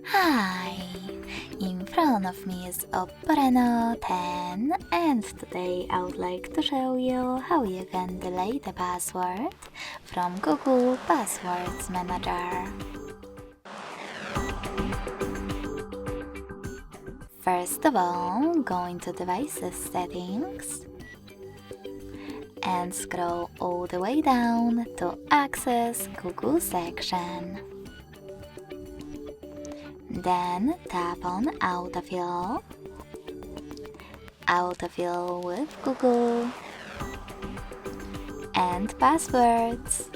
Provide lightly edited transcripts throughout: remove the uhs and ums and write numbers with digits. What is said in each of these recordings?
Hi! In front of me is OPPO Reno 10 and today I would like to show you how you can delete a password from Google Passwords Manager. First of all, go into Devices Settings and scroll all the way down to Access Google section. Then tap on Autofill, Autofill with Google, and Passwords.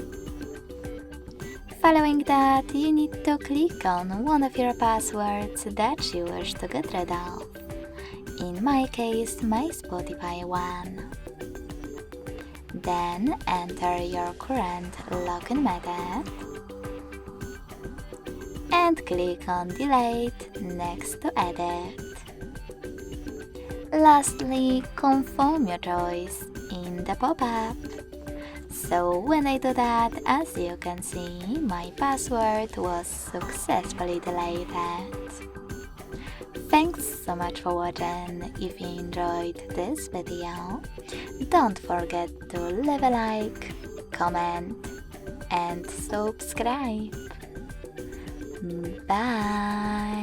Following that, you need to click on one of your passwords that you wish to get rid of. In my case, my Spotify one. Then enter your current login method and click on Delete next to Edit. Lastly, confirm your choice in the pop-up. So when I do that, as you can see, my password was successfully deleted. Thanks so much for watching. If you enjoyed this video, don't forget to leave a like, comment, and subscribe. Bye!